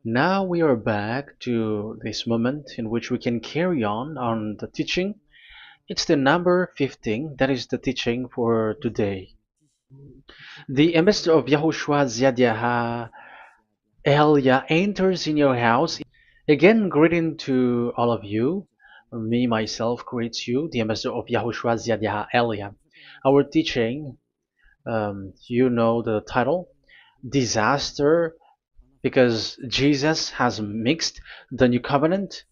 Now we are back to this moment in which we can carry on the teaching. It's the number 15, that is the teaching for today. The ambassador of YAHOSHUAH YAH Elia enters in your house. Again, greeting to all of you. Me, myself, greets you, the ambassador of YAHOSHUAH YAH Elia. Our teaching, you know the title, Disaster, because Jesus has mixed the new covenant,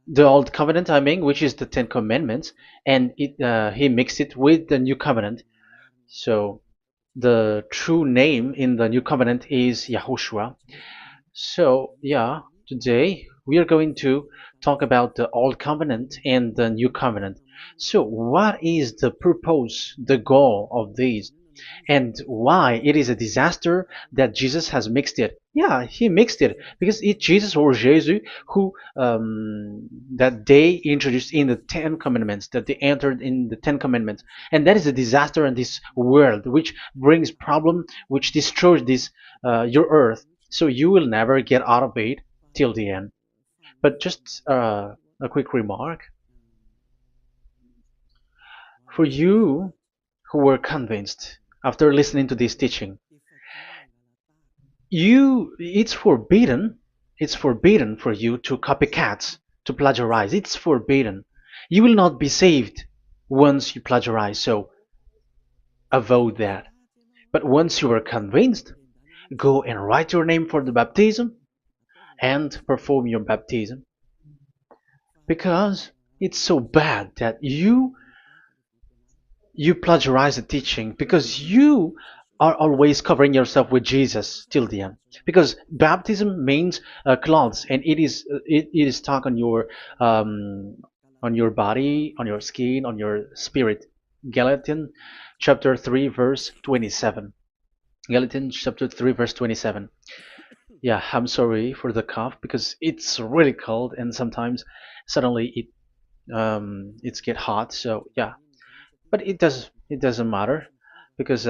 the old covenant, I mean, which is the Ten Commandments, and he mixed it with the new covenant. So the true name in the new covenant is Yahushua. So yeah, today we are going to talk about the old covenant and the new covenant. So what is the purpose, the goal of these? And why it is a disaster that Jesus has mixed it. Yeah, he mixed it because it's Jesus or Jesus who that they introduced in the Ten Commandments, that they entered in the Ten Commandments, and that is a disaster in this world, which brings problem, which destroys this your earth. So you will never get out of it till the end. But just a quick remark for you who were convinced after listening to this teaching. It's forbidden for you to copycat, to plagiarize. It's forbidden. You will not be saved once you plagiarize, so avoid that. But once you are convinced, go and write your name for the baptism and perform your baptism, because it's so bad that you plagiarize the teaching, because you are always covering yourself with Jesus till the end. Because baptism means clothes, and it is stuck on your body, on your skin, on your spirit. Galatians chapter 3 verse 27. Galatians chapter 3 verse 27. Yeah, I'm sorry for the cough because it's really cold and sometimes suddenly it's get hot. So yeah, but it doesn't matter because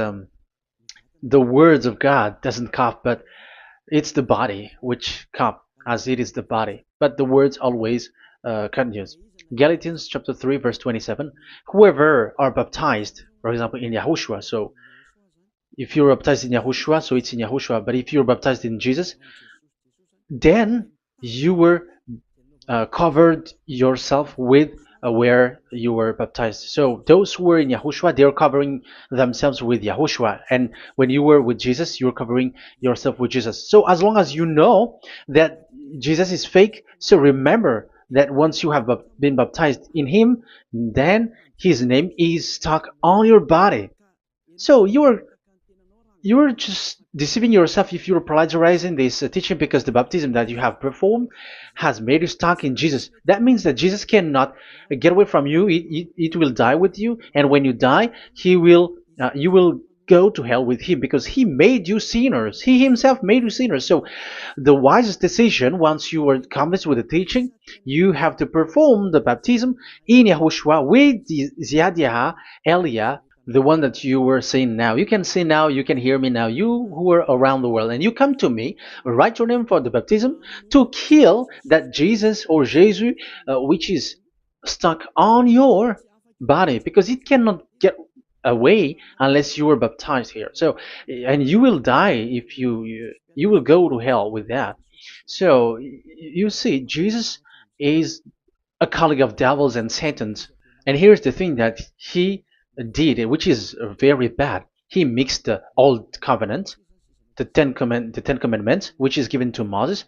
the words of God doesn't cough, but it's the body which cough, as it is the body. But the words always continues. Galatians chapter 3 verse 27. Whoever are baptized, for example, in Yahushua. So if you're baptized in Yahushua, so it's in Yahushua. But if you're baptized in Jesus, then you were covered yourself with where you were baptized. So those who were in Yahushua, they are covering themselves with Yahushua. And when you were with Jesus, you're covering yourself with Jesus. So as long as you know that Jesus is fake, so remember that once you have been baptized in him, then his name is stuck on your body. So you're just deceiving yourself if you're plagiarizing this teaching, because the baptism that you have performed has made you stuck in Jesus. That means that Jesus cannot get away from you. It will die with you, and when you die, you will go to hell with him, because he made you sinners. He himself made you sinners. So the wisest decision, once you are convinced with the teaching, you have to perform the baptism in Yahushua with the Ziad Elia, the one that you were saying now. You can see now, you can hear me now, you who are around the world, and you come to me, write your name for the baptism to kill that Jesus or Jesus, which is stuck on your body, because it cannot get away unless you are baptized here. So, and you will die if you will go to hell with that. So you see, Jesus is a colleague of devils and Satans. And here's the thing that he did, which is very bad. He mixed the old covenant, the Ten Commandments, which is given to Moses,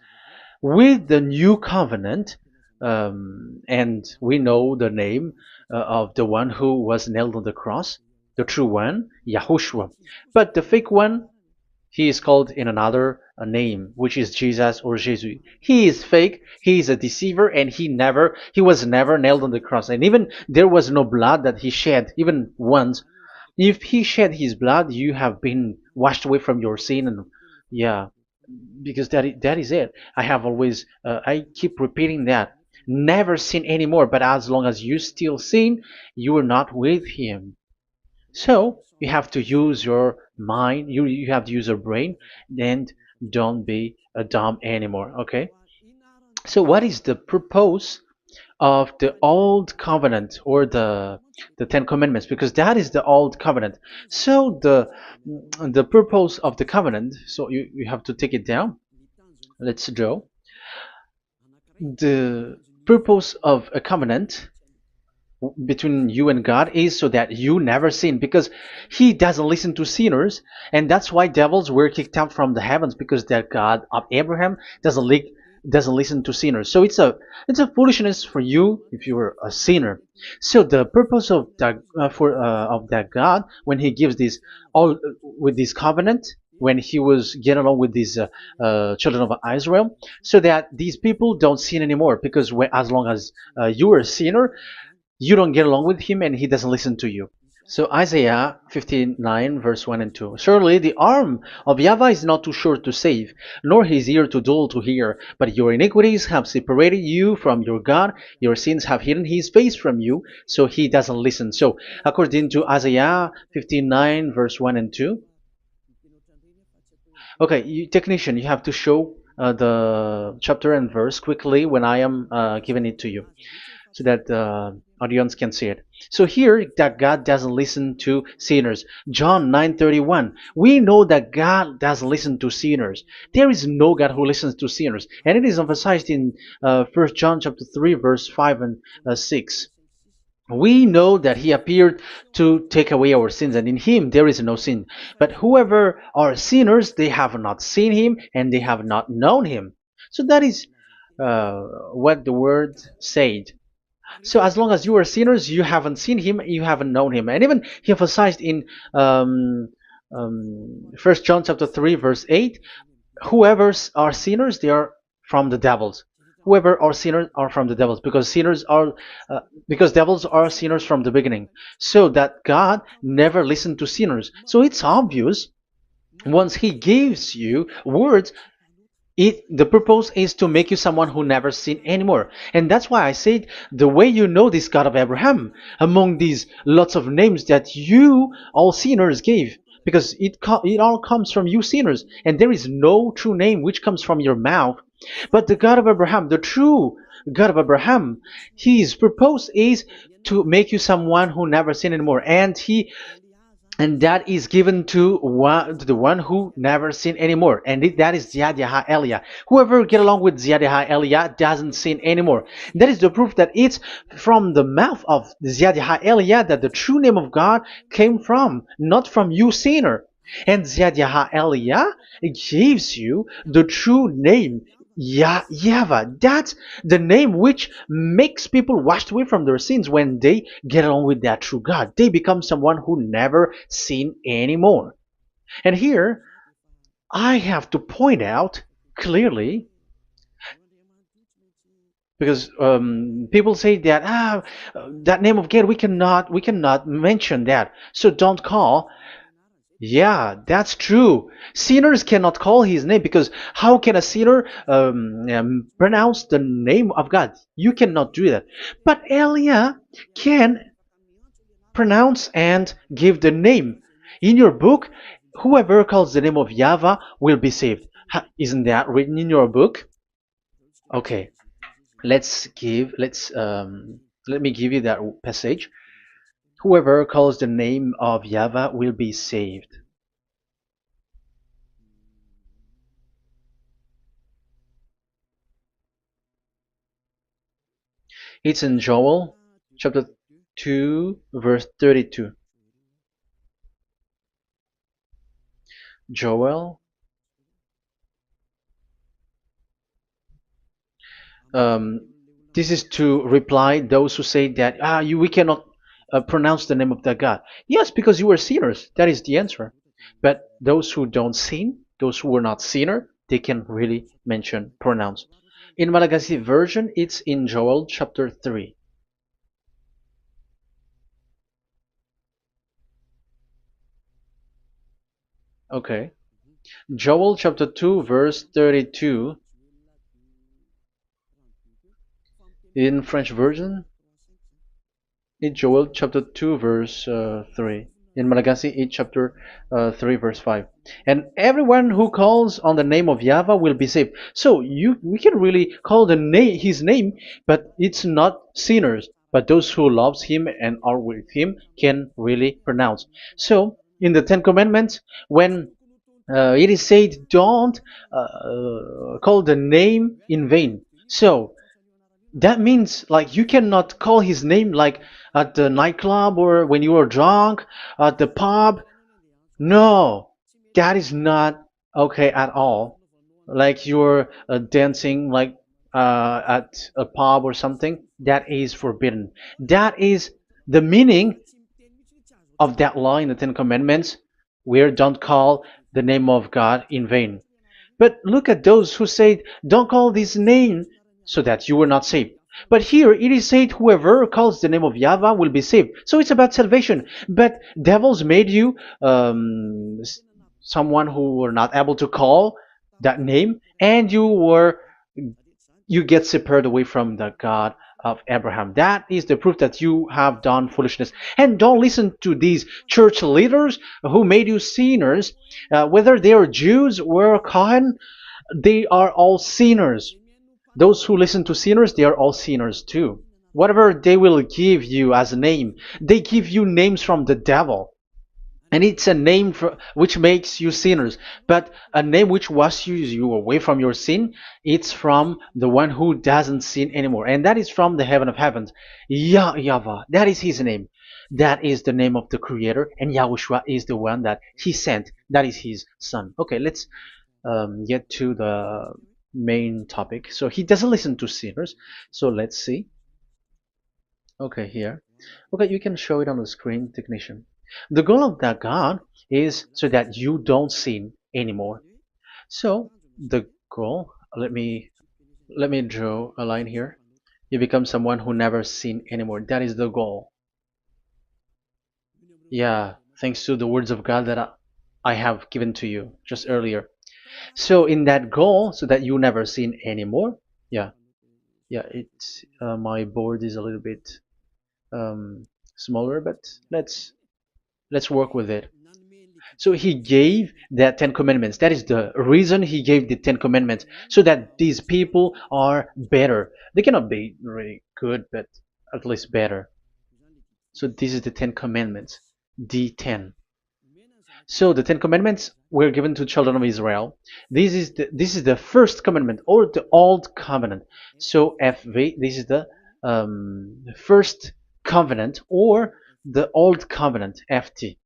with the new covenant, and we know the name of the one who was nailed on the cross, the true one, Yahushua. But the fake one, he is called in another name, which is Jesus or Jesus. He is fake. He is a deceiver, and he was never nailed on the cross. And even there was no blood that he shed, even once. If he shed his blood, you have been washed away from your sin, and yeah, because that is it. I have always, I keep repeating that. Never sin anymore. But as long as you still sin, you are not with him. So you have to use your mind, you have to use your brain, and don't be dumb anymore. Okay, so what is the purpose of the old covenant, or the Ten Commandments? Because that is the old covenant. So the purpose of the covenant, so you have to take it down. Let's draw the purpose of a covenant between you and God is so that you never sin, because he doesn't listen to sinners. And that's why devils were kicked out from the heavens, because that God of Abraham doesn't listen to sinners. So it's a foolishness for you if you were a sinner. So the purpose of that of that God, when he gives this all with this covenant, when he was getting along with these children of Israel, so that these people don't sin anymore, because as long as you are a sinner, you don't get along with him and he doesn't listen to you. So Isaiah 59 verse 1 and 2. Surely the arm of YAHVAH is not too short to save, nor his ear too dull to hear. But your iniquities have separated you from your God. Your sins have hidden his face from you, so he doesn't listen. So according to Isaiah 59 verse 1 and 2. Okay, technician, you have to show the chapter and verse quickly when I am giving it to you, so that the audience can see it. So here, that God doesn't listen to sinners. John 9:31. We know that God doesn't listen to sinners. There is no God who listens to sinners, and it is emphasized in 1 John chapter 3 verse 5 and 6. We know that he appeared to take away our sins, and in him there is no sin. But whoever are sinners, they have not seen him, and they have not known him. So that is what the word said. So as long as you are sinners, you haven't seen him, you haven't known him. And even he emphasized in 1 John chapter 3 verse 8, whoever are sinners, they are from the devils. Whoever are sinners are from the devils, because because devils are sinners from the beginning. So that God never listened to sinners. So it's obvious, once he gives you words, the purpose is to make you someone who never sinned anymore. And that's why I said, the way you know this God of Abraham among these lots of names that you all sinners gave, because it all comes from you sinners, and there is no true name which comes from your mouth. But the God of Abraham, the true God of Abraham, his purpose is to make you someone who never sinned anymore, and that is given to the one who never sin anymore, and that is YAH Elia. Whoever get along with YAH Elia doesn't sin anymore. That is the proof that it's from the mouth of YAH Elia that the true name of God came from, not from you sinner. And YAH Elia gives you the true name, YAHVAH. That's the name which makes people washed away from their sins. When they get along with that true God, they become someone who never sin anymore. And here, I have to point out clearly, because people say that that name of God, we cannot mention that, so don't call. Yeah, that's true. Sinners cannot call his name, because how can a sinner pronounce the name of God? You cannot do that. But Elia can pronounce and give the name. In your book, whoever calls the name of YAHVAH will be saved. Isn't that written in your book? Okay, let me give you that passage. Whoever calls the name of YAHVAH will be saved. It's in Joel chapter 2 verse 32. Joel, um, this is to reply those who say that we cannot pronounce the name of that God. Yes, because you are sinners. That is the answer. But those who don't sin, those who are not sinner, they can really pronounce. In Malagasy version, it's in Joel chapter 3. Okay. Joel chapter 2 verse 32. In French version, in Joel chapter 2 verse 3. in Malagasy 8 chapter 3 verse 5. And everyone who calls on the name of Yahweh will be saved. So we can really call the name his name, but it's not sinners, but those who loves him and are with him can really pronounce. So in the Ten Commandments, when it is said, don't call the name in vain. So that means like you cannot call his name like at the nightclub or when you are drunk at the pub. No, that is not okay at all. Like you're dancing like at a pub or something, that is forbidden. That is the meaning of that law in the Ten Commandments, where don't call the name of God in vain. But look at those who said, don't call this name so that you were not saved. But here it is said, whoever calls the name of Yahweh will be saved. So it's about salvation. But devils made you someone who were not able to call that name, and you get separated away from the God of Abraham. That is the proof that you have done foolishness. And don't listen to these church leaders who made you sinners, whether they are Jews or Kohen, they are all sinners. Those who listen to sinners, they are all sinners too. Whatever they will give you as a name, they give you names from the devil. And it's a name which makes you sinners, but a name which washes you away from your sin, it's from the one who doesn't sin anymore, and that is from the heaven of heavens. Yahvah, that is his name. That is the name of the Creator, and Yahushua is the one that he sent. That is his son. Okay, let's get to the main topic. So he doesn't listen to sinners. So let's see. Okay, here. Okay, you can show it on the screen, technician. The goal of that God is so that you don't sin anymore. So the goal, let me draw a line here. You become someone who never sin anymore. That is the goal. Yeah, thanks to the words of God that I have given to you just earlier. So in that goal, so that you never sin anymore. Yeah, yeah. It's my board is a little bit smaller, but let's work with it. So he gave the Ten Commandments. That is the reason he gave the Ten Commandments, so that these people are better. They cannot be really good, but at least better. So this is the Ten Commandments, the 10. So the Ten Commandments were given to children of Israel. This is the first commandment or the old covenant. So FV, this is the first covenant or the old covenant FT.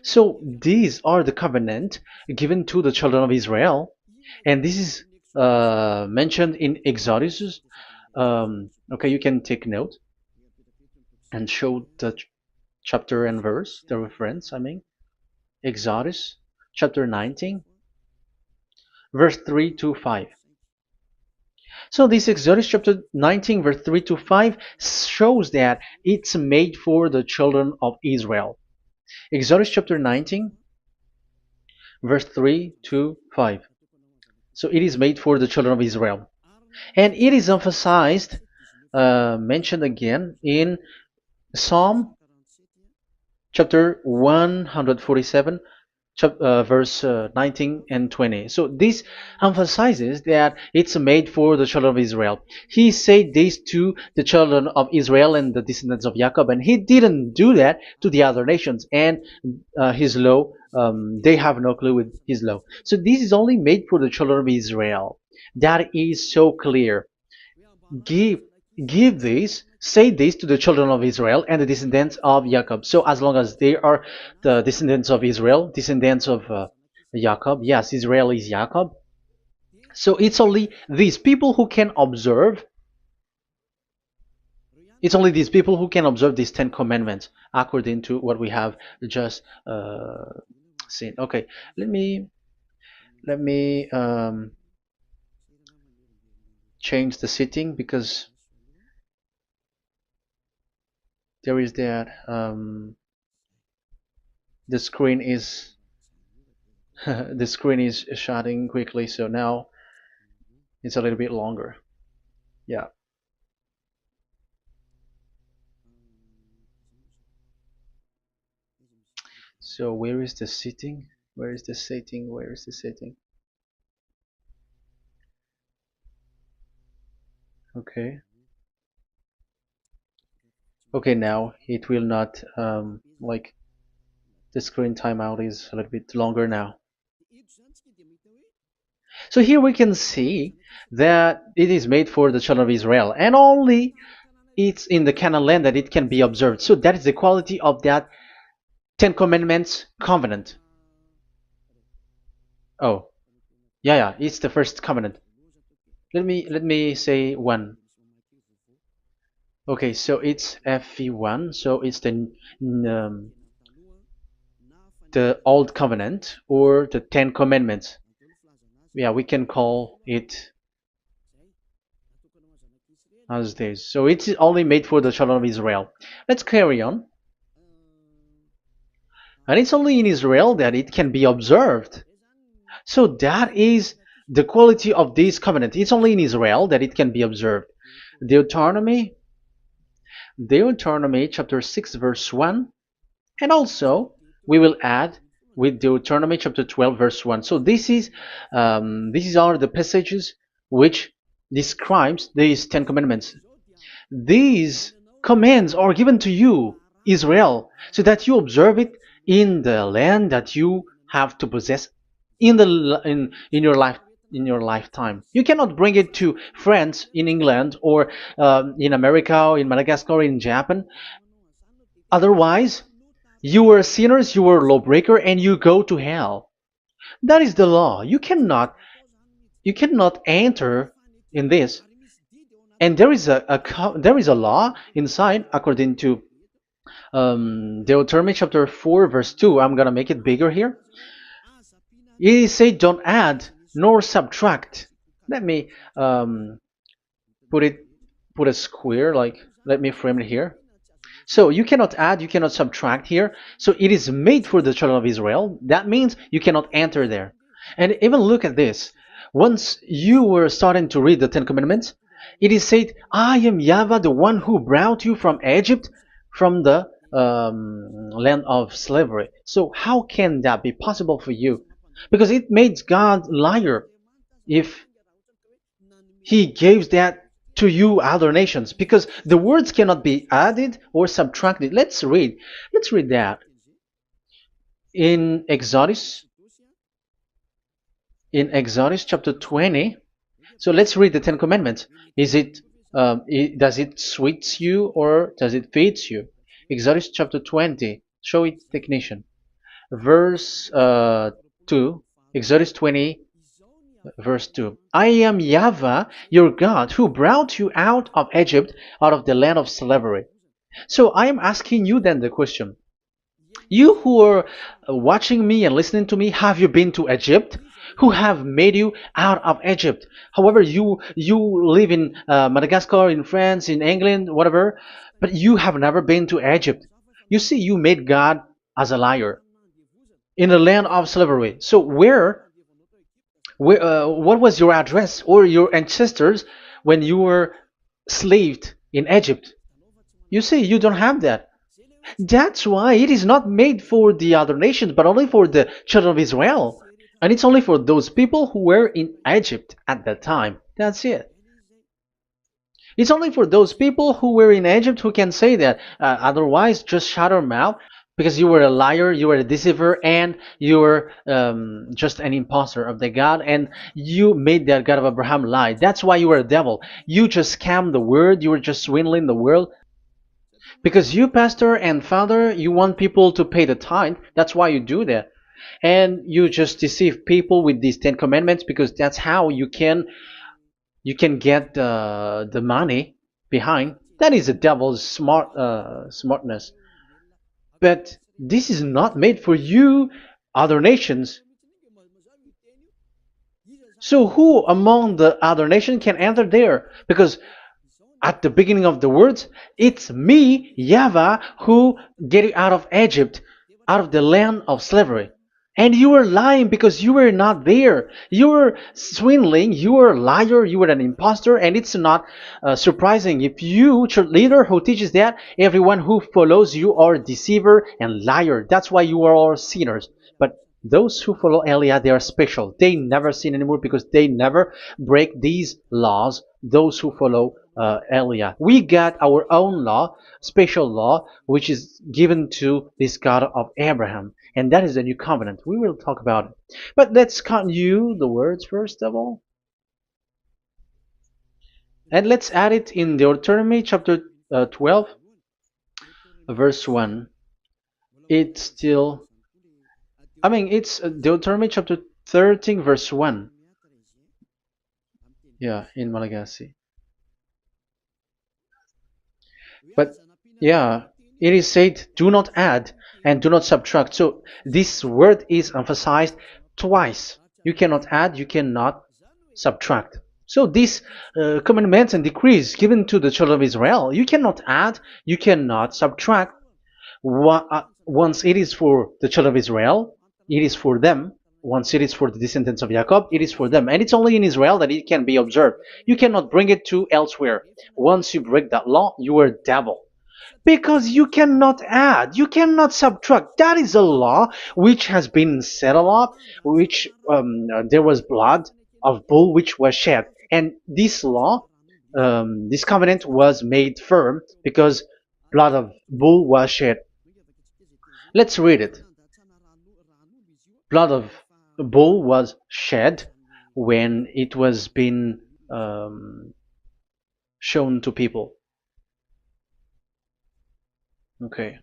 So these are the covenant given to the children of Israel, and this is mentioned in Exodus. Okay, you can take note and show the chapter and verse, the reference. I mean, Exodus chapter 19, verse 3 to 5. So this Exodus chapter 19, verse 3 to 5 shows that it's made for the children of Israel. Exodus chapter 19, verse 3 to 5. So it is made for the children of Israel. And it is emphasized, mentioned again in Psalm chapter 147, verse 19 and 20. So this emphasizes that it's made for the children of Israel. He said this to the children of Israel and the descendants of Jacob, and he didn't do that to the other nations. And his law, they have no clue with his law. So this is only made for the children of Israel. That is so clear. Give give this, say this to the children of Israel and the descendants of Jacob. So as long as they are the descendants of Israel, descendants of Jacob, yes, Israel is Jacob. So it's only these people who can observe. It's only these people who can observe these 10 commandments according to what we have just seen. Okay, let me change the setting because there is that the screen is the screen is shutting quickly, so now it's a little bit longer. Yeah. So where is the sitting? Where is the sitting? Where is the sitting? Okay. Okay, now it will not like the screen timeout is a little bit longer now. So here we can see that it is made for the children of Israel, and only it's in the Canaan land that it can be observed. So that is the quality of that Ten Commandments covenant. Oh, yeah, it's the first covenant. Let me say one. Okay, so it's FV1, so it's the old covenant or the Ten Commandments. Yeah, we can call it as this. So it's only made for the children of Israel. Let's carry on. And it's only in Israel that it can be observed. So that is the quality of this covenant. It's only in Israel that it can be observed. Deuteronomy chapter 6 verse 1, and also we will add with Deuteronomy chapter 12 verse 1. So these are the passages which describes these Ten Commandments. These commands are given to you, Israel, so that you observe it in the land that you have to possess in your lifetime. You cannot bring it to France, in England, or in America, or in Madagascar, or in Japan. Otherwise, you were sinners, you were lawbreaker, and you go to hell. That is the law. You cannot enter in this. And there is a law inside, according to Deuteronomy chapter 4 verse 2. I'm gonna make it bigger here. It says don't add nor subtract. Let me put a square, like, let me frame it here. So you cannot add, you cannot subtract here. So it is made for the children of Israel. That means you cannot enter there. And even look at this. Once you were starting to read the Ten Commandments, it is said, I am YAHVAH, the one who brought you from Egypt, from the land of slavery. So how can that be possible for you? Because it makes God liar if he gives that to you other nations, because the words cannot be added or subtracted. Let's read that in Exodus chapter 20. So let's read the Ten Commandments. Does it suits you or does it fits you? Exodus chapter 20. Show it, technician. Verse 2. Exodus 20 verse 2. I am YAHVAH, your God, who brought you out of Egypt, out of the land of slavery. So I am asking you then the question. You who are watching me and listening to me, have you been to Egypt? Who have made you out of Egypt? However, you live in Madagascar, in France, in England, whatever, but you have never been to Egypt. You see, you made God as a liar in the land of slavery. So what was your address or your ancestors when you were slaved in Egypt? You see, you don't have that. That's why it is not made for the other nations, but only for the children of Israel. And it's only for those people who were in Egypt at that time. That's it. It's only for those people who were in Egypt who can say that. Otherwise, just shut your mouth, because you were a liar, you were a deceiver, and you were just an imposter of the God, and you made that God of Abraham lie. That's why you were a devil. You just scammed the word, you were just swindling the world. Because you, pastor and father, you want people to pay the tithe. That's why you do that. And you just deceive people with these 10 commandments, because that's how you can get the money behind. That is the devil's smartness. But this is not made for you, other nations. So who among the other nations can enter there? Because at the beginning of the words, it's me, YAHVAH, who get you out of Egypt, out of the land of slavery. And you were lying because you were not there. You were swindling. You were a liar. You were an imposter. And it's not surprising if you, church leader who teaches that, everyone who follows you are a deceiver and liar. That's why you are all sinners. But those who follow Elia, they are special. They never sin anymore because they never break these laws. Those who follow Elia. We got our own law, special law, which is given to this God of Abraham. And that is the new covenant. We will talk about it. But let's continue the words first of all. And let's add it in Deuteronomy chapter 12, verse 1. It's still, it's Deuteronomy chapter 13, verse 1. Yeah, in Malagasy. But yeah, it is said, do not add and do not subtract. So this word is emphasized twice. You cannot add, you cannot subtract. So these commandments and decrees given to the children of Israel, you cannot add, you cannot subtract. Once it is for the children of Israel, it is for them. Once it is for the descendants of Jacob, it is for them. And it's only in Israel that it can be observed. You cannot bring it to elsewhere. Once you break that law, you are devil. Because you cannot add, you cannot subtract. That is a law which has been settled up, which there was blood of bull which was shed. And this law, this covenant was made firm because blood of bull was shed. Let's read it. Blood of bull was shed when it was been shown to people. Okay.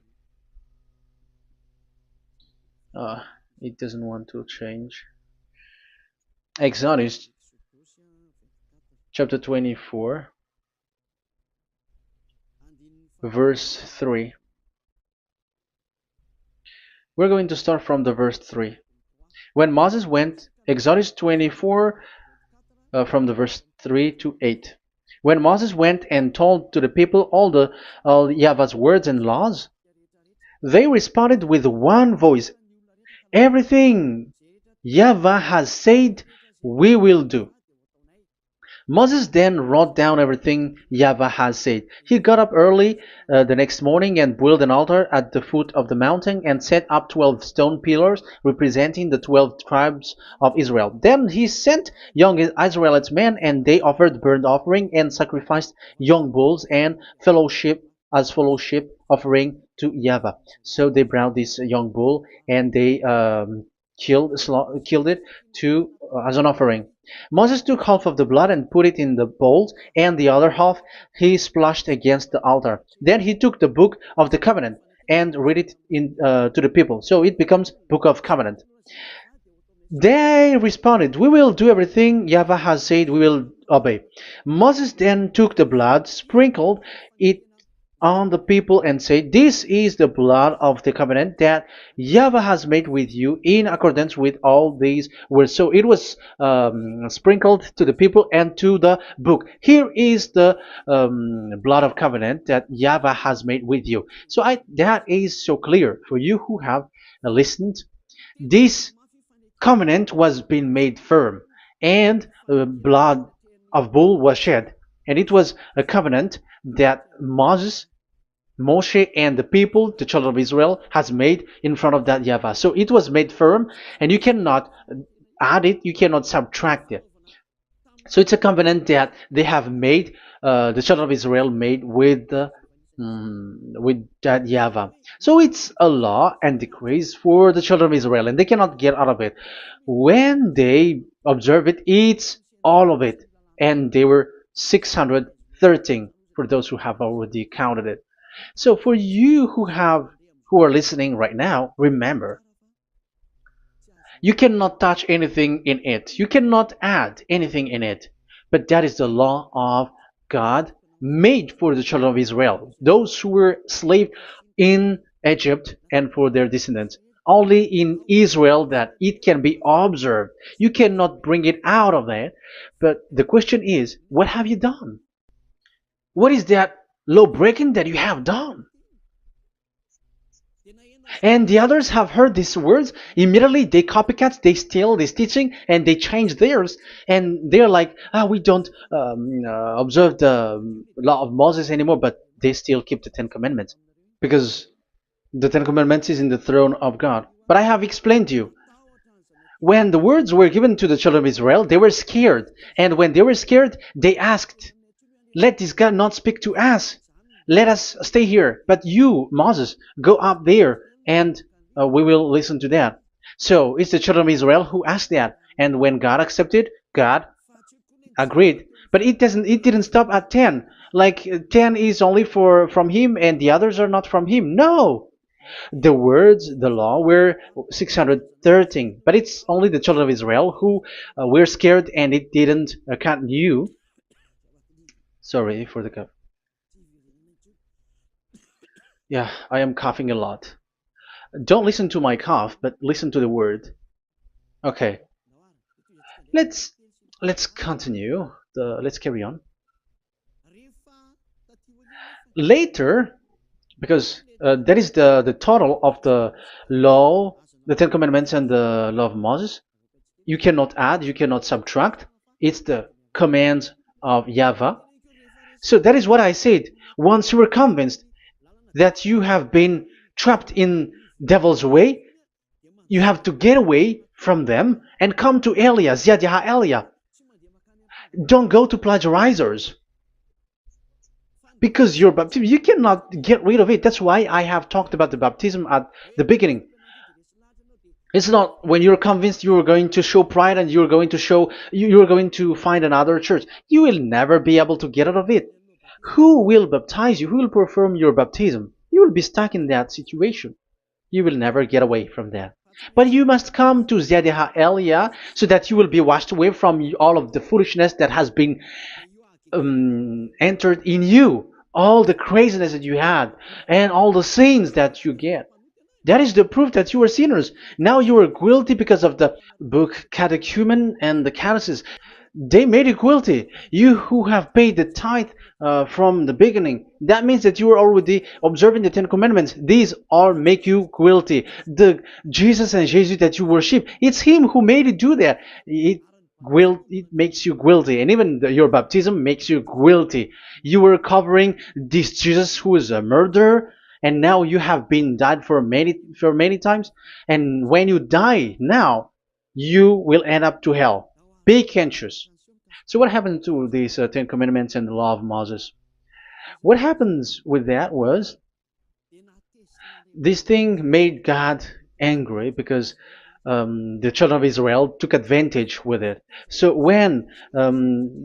It doesn't want to change. Exodus chapter 24, verse 3. We're going to start from the verse 3. When Moses went, Exodus 24, from the verse 3 to 8. When Moses went and told to the people all YAHVAH's words and laws, they responded with one voice, everything YAHVAH has said, we will do. Moses then wrote down everything YAHVAH has said. He got up early the next morning and built an altar at the foot of the mountain and set up 12 stone pillars representing the 12 tribes of Israel. Then he sent young Israelite men, and they offered burnt offering and sacrificed young bulls and fellowship offering to YAHVAH. So they brought this young bull and they killed it as an offering. Moses took half of the blood and put it in the bowls, and the other half he splashed against the altar. Then he took the book of the covenant and read it to the people. So it becomes book of covenant. They responded, we will do everything YAHVAH has said, we will obey. Moses then took the blood, sprinkled it on the people and said, this is the blood of the covenant that YAHVAH has made with you in accordance with all these words. So it was sprinkled to the people and to the book. Here is the blood of covenant that YAHVAH has made with you. So that is so clear for you who have listened. This covenant was being made firm, and blood of bull was shed. And it was a covenant that Moshe and the people, the children of Israel, has made in front of that YAHVAH. So it was made firm, and you cannot add it, you cannot subtract it. So it's a covenant that they have made, the children of Israel made with that YAHVAH. So it's a law and decrees for the children of Israel, and they cannot get out of it. When they observe it, it's all of it, and they were 613 for those who have already counted it. So for you who are listening right now, remember, you cannot touch anything in it. You cannot add anything in it. But that is the law of God made for the children of Israel, those who were slaves in Egypt and for their descendants. Only in Israel that it can be observed. You cannot bring it out of that. But the question is, what have you done? What is that law breaking that you have done? And the others have heard these words. Immediately they copycats, they steal this teaching, and they change theirs. And they're like, we don't observe the law of Moses anymore, but they still keep the Ten Commandments because the Ten Commandments is in the throne of God. But I have explained to you, when the words were given to the children of Israel, they were scared. And when they were scared, they asked, let this God not speak to us. Let us stay here. But you, Moses, go up there and we will listen to that. So it's the children of Israel who asked that. And when God accepted, God agreed. But it didn't stop at 10. Like 10 is only for from him and the others are not from him. No. The words, the law were 613. But it's only the children of Israel who were scared and it didn't knew. Sorry for the cough. Yeah, I am coughing a lot. Don't listen to my cough, but listen to the word. Okay, let's let's continue. Let's carry on. Later, because that is the total of the law, the Ten Commandments, and the law of Moses. You cannot add, you cannot subtract. It's the commands of YAHVAH. So that is what I said. Once you were convinced that you have been trapped in devil's way, you have to get away from them and come to Elia, Ziadiha Elia. Don't go to plagiarizers. Because your baptism, you cannot get rid of it. That's why I have talked about the baptism at the beginning. It's not when you're convinced you're going to show pride and you're going to show you're going to find another church. You will never be able to get out of it. Who will baptize you? Who will perform your baptism? You will be stuck in that situation. You will never get away from that. But you must come to Ziadiha Elia so that you will be washed away from all of the foolishness that has been entered in you, all the craziness that you had, and all the sins that you get. That is the proof that you are sinners. Now you are guilty because of the book catechumen and the catechism. They made you guilty. You who have paid the tithe from the beginning, that means that you are already observing the Ten Commandments. These all make you guilty. The Jesus and Jesus that you worship, it's Him who made you do that. It makes you guilty, and even your baptism makes you guilty. You were covering this Jesus who is a murderer, and now you have been died for many times. And when you die now, you will end up to hell. Be conscious. So what happened to these Ten Commandments and the law of Moses? What happens with that was this thing made God angry because the children of Israel took advantage with it. So when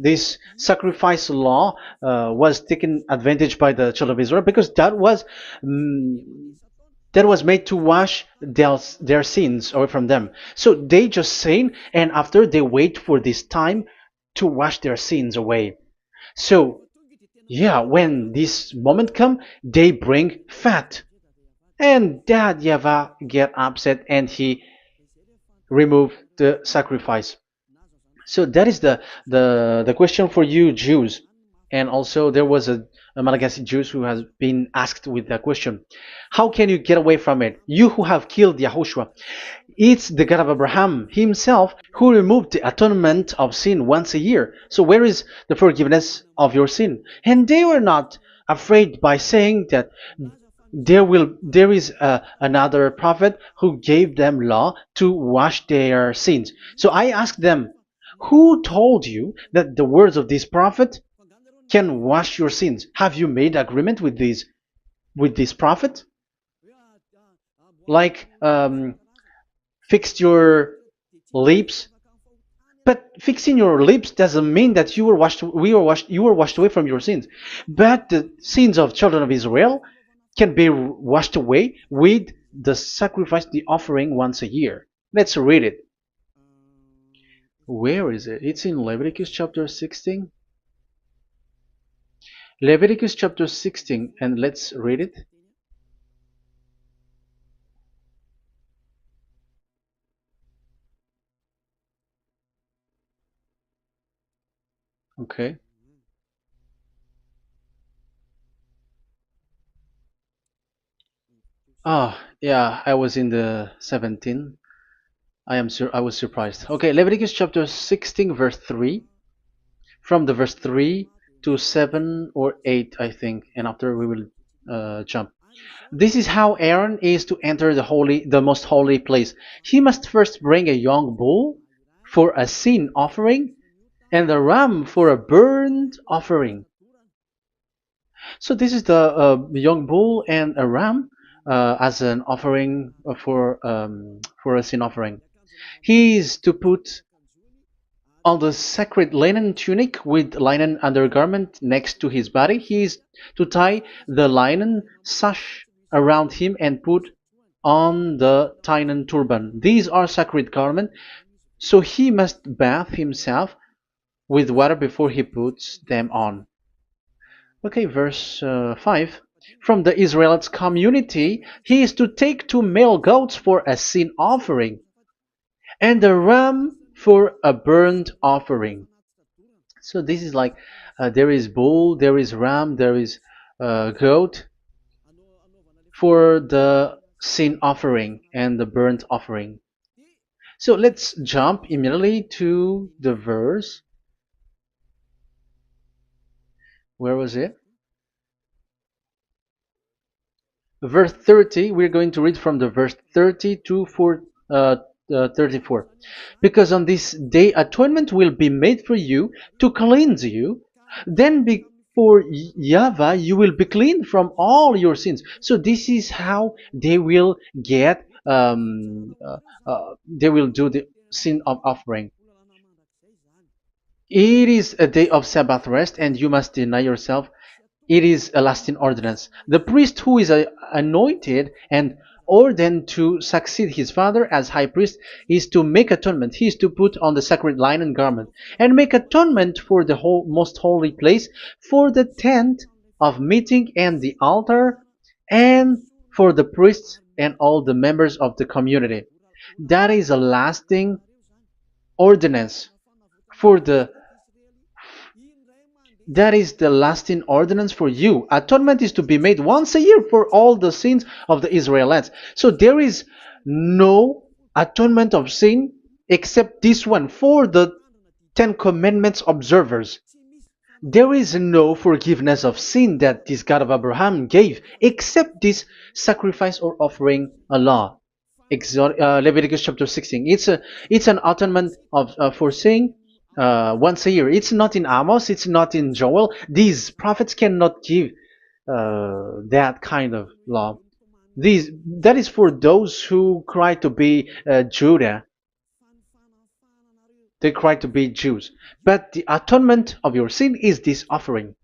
this sacrifice law was taken advantage by the children of Israel, because that was made to wash their sins away from them. So they just sin, and after they wait for this time to wash their sins away. So yeah, when this moment come, they bring fat. And Dad Yava get upset and he removed the sacrifice. So that is the question for you Jews. And also there was a Malagasy Jews who has been asked with that question. How can you get away from it? You who have killed YAHOSHUAH. It's the God of Abraham himself who removed the atonement of sin once a year. So where is the forgiveness of your sin? And they were not afraid by saying that there is another prophet who gave them law to wash their sins. So I asked them, who told you that the words of this prophet can wash your sins? Have you made agreement with this prophet? Like fix your lips. But fixing your lips doesn't mean that you were washed away from your sins. But the sins of children of Israel can be washed away with the sacrifice, the offering once a year. Let's read it. Where is it? It's in Leviticus chapter 16. Leviticus chapter 16, and let's read it. Okay. Ah, yeah, I was in the 17. I was surprised. Okay, Leviticus chapter 16 verse 3, from the verse 3 to 7 or 8, I think, and after we will jump. This is how Aaron is to enter the most holy place. He must first bring a young bull for a sin offering and a ram for a burnt offering. So this is the young bull and a ram as an offering for a sin offering. He is to put on the sacred linen tunic with linen undergarment next to his body. He is to tie the linen sash around him and put on the linen turban. These are sacred garments, so he must bathe himself with water before he puts them on. Okay, verse 5. From the Israelites community, he is to take two male goats for a sin offering and a ram for a burnt offering. So this is like there is bull, there is ram, there is goat for the sin offering and the burnt offering. So let's jump immediately to the verse. Where was it? Verse 30. We're going to read from the verse 30 to 34. Because on this day atonement will be made for you to cleanse you. Then before YAHVAH you will be clean from all your sins. So this is how they will get they will do the sin of offering. It is a day of Sabbath rest, and you must deny yourself. It is a lasting ordinance. The priest who is anointed and ordained to succeed his father as high priest is to make atonement. He is to put on the sacred linen garment and make atonement for the whole most holy place, for the tent of meeting and the altar, and for the priests and all the members of the community. That is a lasting ordinance for the that is the lasting ordinance for you. Atonement is to be made once a year for all the sins of the Israelites. So there is no atonement of sin except this one for the Ten Commandments observers. There is no forgiveness of sin that this God of Abraham gave except this sacrifice or offering a law. Leviticus chapter 16. It's an atonement of for sin once a year. It's not in Amos. It's not in Joel. These prophets cannot give that kind of law. That is for those who cry to be Judah. They cry to be Jews. But the atonement of your sin is this offering.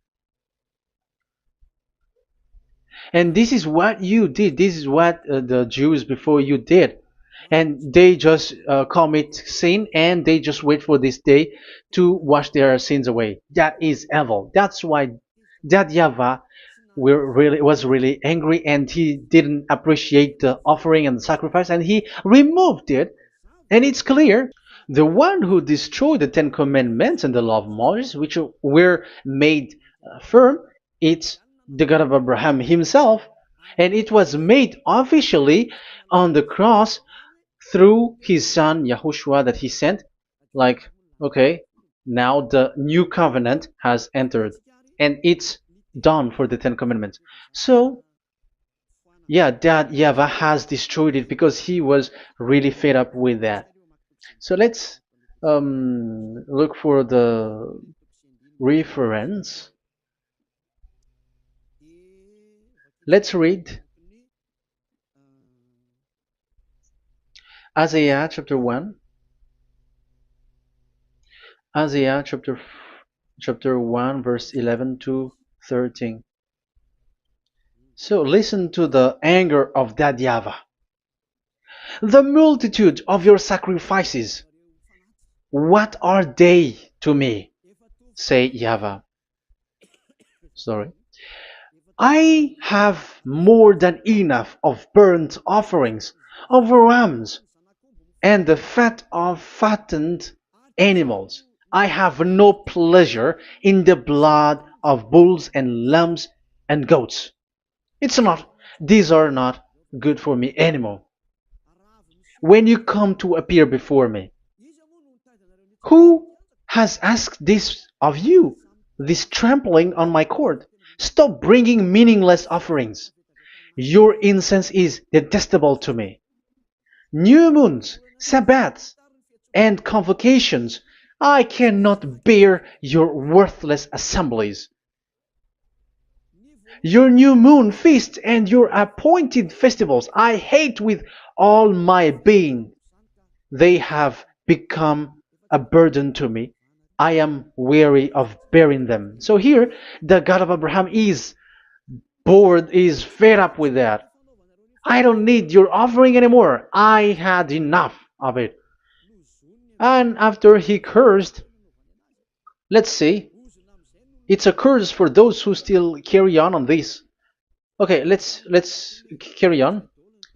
And this is what you did. This is what the Jews before you did. And they just commit sin and they just wait for this day to wash their sins away. That is evil. That's why that YAHVAH was really angry, and he didn't appreciate the offering and the sacrifice, and he removed it. And it's clear the one who destroyed the Ten Commandments and the law of Moses, which were made firm, it's the God of Abraham himself. And it was made officially on the cross through his son YAHOSHUAH that he sent. Like, okay, now the new covenant has entered, and it's done for the Ten Commandments. So yeah, that YAHVAH has destroyed it because he was really fed up with that. So let's look for the reference. Let's read Isaiah chapter 1. Isaiah chapter 1 verse 11 to 13. So listen to the anger of that YAHVAH. The multitude of your sacrifices, what are they to me? Say YAHVAH. Sorry. I have more than enough of burnt offerings, of rams, and the fat of fattened animals. I have no pleasure in the blood of bulls and lambs and goats. These are not good for me anymore. When you come to appear before me, who has asked this of you? This trampling on my court. Stop bringing meaningless offerings. Your incense is detestable to me. New moons, Sabbaths, and convocations. I cannot bear your worthless assemblies. Your new moon feast and your appointed festivals I hate with all my being. They have become a burden to me. I am weary of bearing them. So here, the God of Abraham is bored, is fed up with that. I don't need your offering anymore. I had enough of it. And after he cursed, let's see, it's a curse for those who still carry on this. Okay, let's carry on.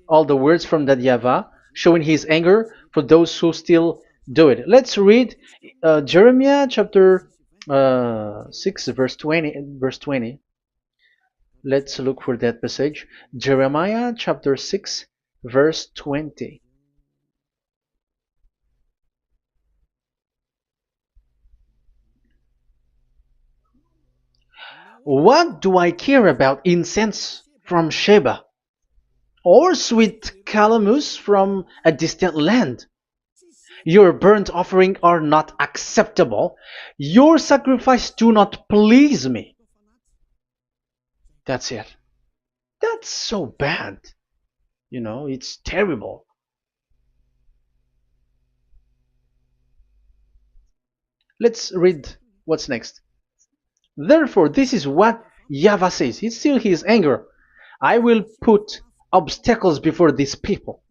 All the words from that YAHVAH showing his anger for those who still do it. Let's read Jeremiah chapter 6 verse 20. Verse 20. Let's look for that passage. Jeremiah chapter 6 verse 20. What do I care about incense from Sheba, or sweet calamus from a distant land? Your burnt offering are not acceptable. Your sacrifice do not please me. That's it. That's so bad. It's terrible. Let's read what's next. Therefore, this is what YAHVAH says. It's still his anger. I will put obstacles before these people.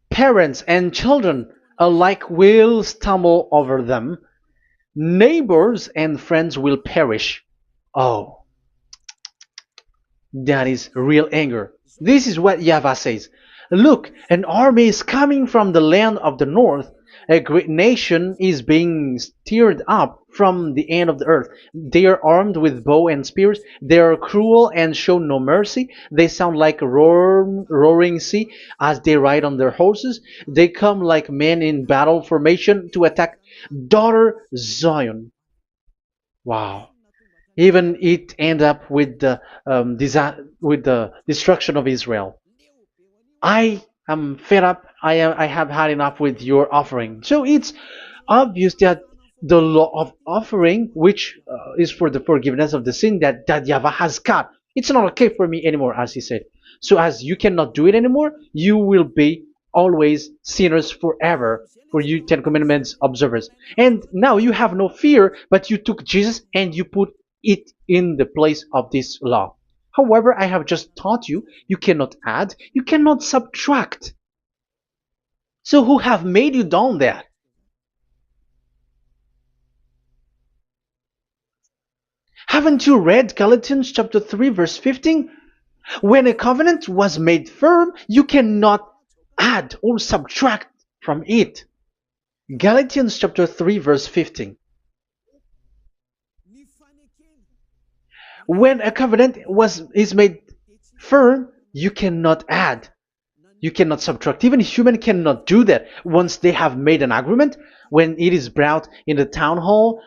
Parents and children alike will stumble over them. Neighbors and friends will perish. Oh, that is real anger. This is what YAHVAH says. Look, an army is coming from the land of the north. A great nation is being stirred up from the end of the earth. They are armed with bow and spears. They are cruel and show no mercy. They sound like a roaring sea as they ride on their horses. They come like men in battle formation to attack daughter Zion. Wow. Even it end up with the destruction of Israel. I am fed up. I have had enough with your offering. So it's obvious that the law of offering, which is for the forgiveness of the sin that YAHVAH has got, it's not okay for me anymore, as he said. So as you cannot do it anymore, you will be always sinners forever for you Ten Commandments observers. And now you have no fear, but you took Jesus and you put it in the place of this law. However, I have just taught you, you cannot add, you cannot subtract. So who have made you done that? Haven't you read Galatians chapter 3 verse 15? When a covenant was made firm, you cannot add or subtract from it. Galatians chapter 3 verse 15. When a covenant is made firm, you cannot add. You cannot subtract. Even human cannot do that. Once they have made an agreement, when it is brought in the town hall,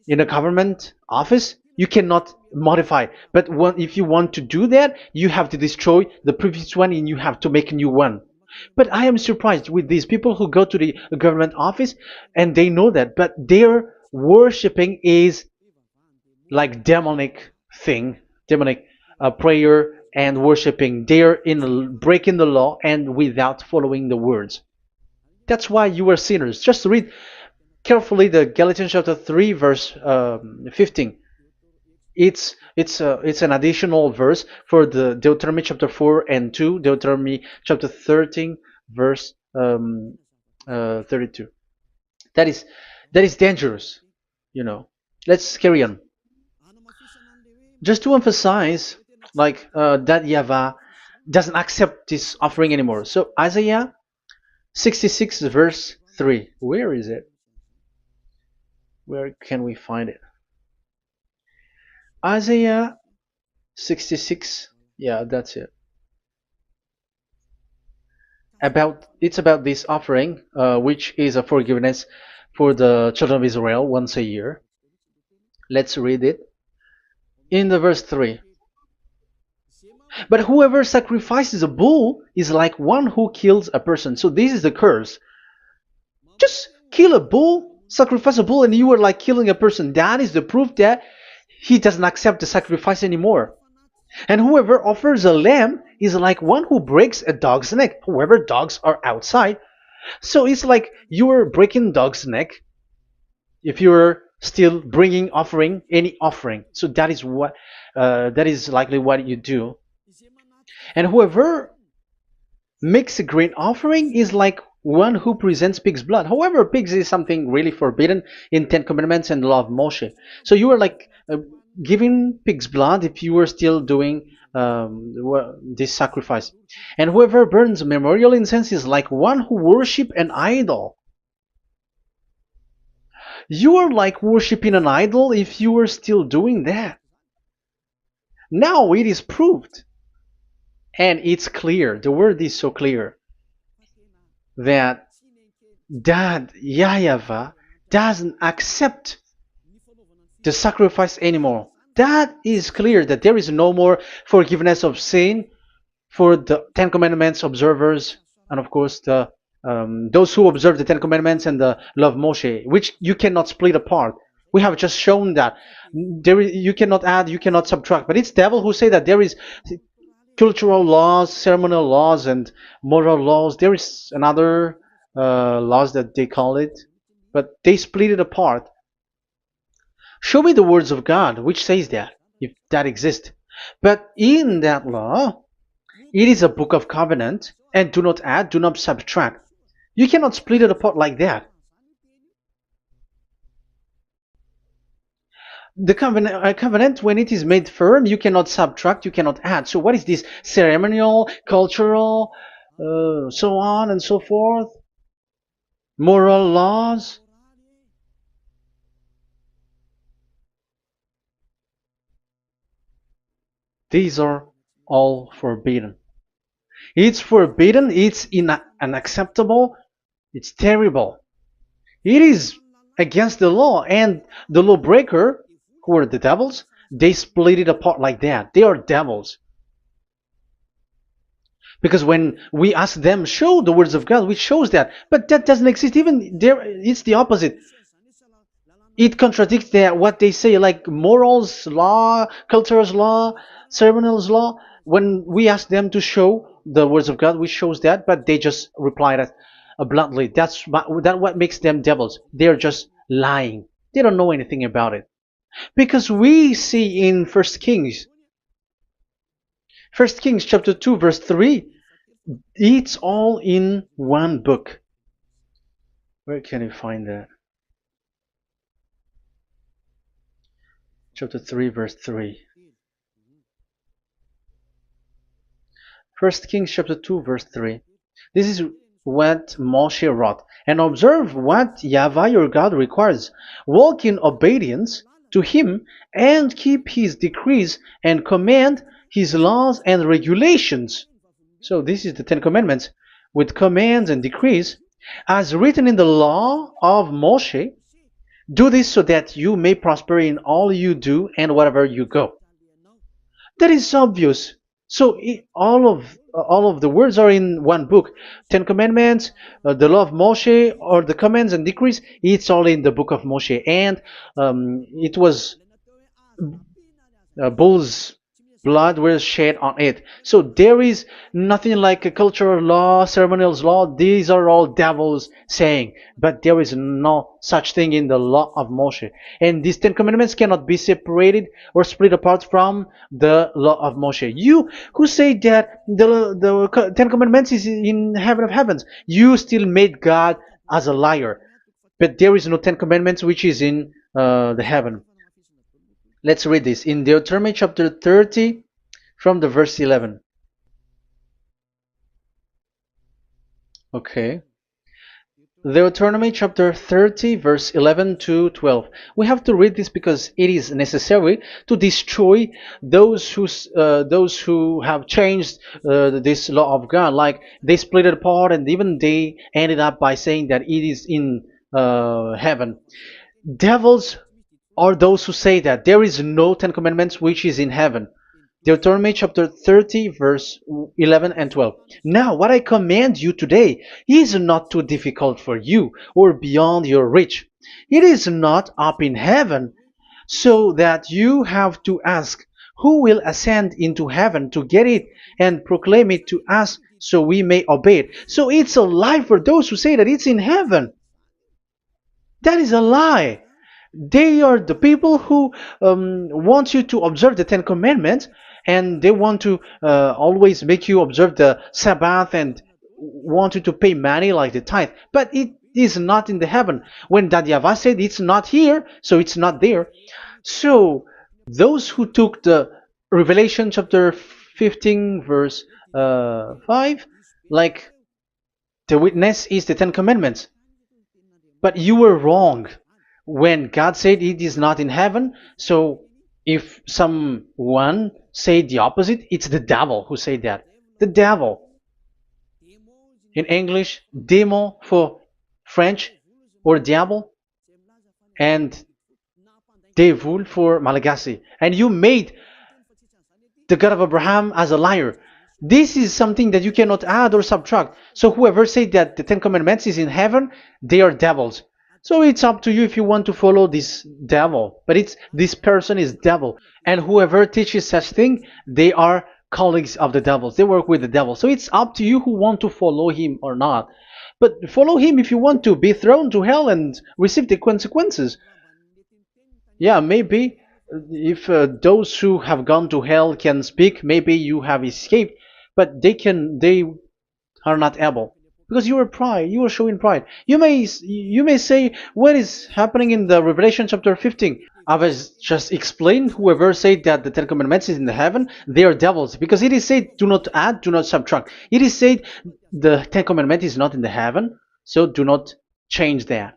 in a government office, you cannot modify. But if you want to do that, you have to destroy the previous one and you have to make a new one. But I am surprised with these people who go to the government office and they know that, but their worshipping is like demonic prayer and worshipping. They're in breaking the law and without following the words. That's why you are sinners. Just read carefully the Galatians chapter 3 verse 15. It's an additional verse for the Deuteronomy chapter 4 and 2, Deuteronomy chapter 13 verse 32. That is dangerous. Let's carry on. Just to emphasize, like that YAHVAH doesn't accept this offering anymore. So Isaiah 66 verse 3. Where is it? Where can we find it? Isaiah 66. Yeah, that's it. about this offering, which is a forgiveness for the children of Israel once a year. Let's read it in the verse 3. But whoever sacrifices a bull is like one who kills a person. So this is the curse. Just kill a bull, sacrifice a bull, and you are like killing a person. That is the proof that he doesn't accept the sacrifice anymore. And whoever offers a lamb is like one who breaks a dog's neck. However, dogs are outside. So it's like you are breaking dog's neck if you're still bringing offering, any offering. So that is likely what you do. And whoever makes a grain offering is like one who presents pig's blood. However, pigs is something really forbidden in Ten Commandments and the law of Moshe. So you are like giving pig's blood if you were still doing this sacrifice. And whoever burns memorial incense is like one who worship an idol. You are like worshiping an idol if you are still doing that. Now it is proved, and it's clear, the word is so clear, that YAHVAH doesn't accept the sacrifice anymore. That is clear that there is no more forgiveness of sin for the Ten Commandments observers, and of course those who observe the Ten Commandments and the law of Moshe, which you cannot split apart. We have just shown that you cannot add, you cannot subtract. But it's devil who say that there is cultural laws, ceremonial laws, and moral laws. There is another laws that they call it, but they split it apart. Show me the words of God which says that, if that exists. But in that law, it is a book of covenant, and do not add, do not subtract. You cannot split it apart like that. The covenant, when it is made firm, you cannot subtract, you cannot add. So what is this ceremonial, cultural, so on and so forth? Moral laws? These are all forbidden. It's forbidden, it's unacceptable, it's terrible. It is against the law, and the lawbreaker, who are the devils, they split it apart like that. They are devils. Because when we ask them, show the words of God, which shows that, but that doesn't exist. Even there, it's the opposite. It contradicts what they say, like morals law, cultural law, ceremonial law. When we ask them to show the words of God, which shows that, but they just reply that bluntly. That's what makes them devils. They're just lying. They don't know anything about it. Because we see in First Kings chapter 2 verse 3, it's all in one book. Where can you find that? Chapter 3 verse 3. First Kings chapter 2 verse 3. This is what Moshe wrote. And observe what YAHVAH your God requires. Walk in obedience to him and keep his decrees and command his laws and regulations. So this is the Ten Commandments with commands and decrees as written in the law of Moshe. Do this so that you may prosper in all you do and wherever you go. That is obvious. So all of the words are in one book. Ten Commandments, the law of Moshe, or the commands and decrees. It's all in the book of Moshe, and it was bull's blood was shed on it. So there is nothing like a cultural law, ceremonial law. These are all devils saying, but there is no such thing in the law of Moshe. And these Ten Commandments cannot be separated or split apart from the law of Moshe. You who say that the Ten Commandments is in heaven of heavens, you still made God as a liar. But there is no Ten Commandments which is in the heaven. Let's read this in Deuteronomy chapter 30 from the verse 11. Okay. Deuteronomy chapter 30, verse 11 to 12. We have to read this because it is necessary to destroy those who have changed this law of God. Like they split it apart, and even they ended up by saying that it is in heaven. Devils are those who say that there is no Ten Commandments which is in heaven. Deuteronomy chapter 30, verse 11 and 12. Now, what I command you today is not too difficult for you or beyond your reach. It is not up in heaven, so that you have to ask, who will ascend into heaven to get it and proclaim it to us so we may obey it? So it's a lie for those who say that it's in heaven. That is a lie. They are the people who want you to observe the Ten Commandments, and they want to always make you observe the Sabbath and want you to pay money like the tithe. But it is not in the heaven. When that YAHVAH said it's not here, so it's not there. So those who took the Revelation chapter 15, verse 5, like the witness is the Ten Commandments. But you were wrong when God said it is not in heaven. So if someone say the opposite, it's the devil who said that. The devil. In English, démon for French, or diable, and devil for Malagasy. And you made the God of Abraham as a liar. This is something that you cannot add or subtract. So whoever said that the Ten Commandments is in heaven, they are devils. So it's up to you if you want to follow this devil. But it's this person is devil. And whoever teaches such thing, they are colleagues of the devils. They work with the devil. So it's up to you who want to follow him or not. But follow him if you want to be thrown to hell and receive the consequences. Yeah, maybe if those who have gone to hell can speak, maybe you have escaped, but they are not able because you are pride. You are showing pride. You may say, what is happening in the Revelation chapter 15? I was just explained. Whoever said that the Ten Commandments is in the heaven, they are devils, because it is said, do not add, do not subtract. It is said the Ten Commandment is not in the heaven, so do not change that.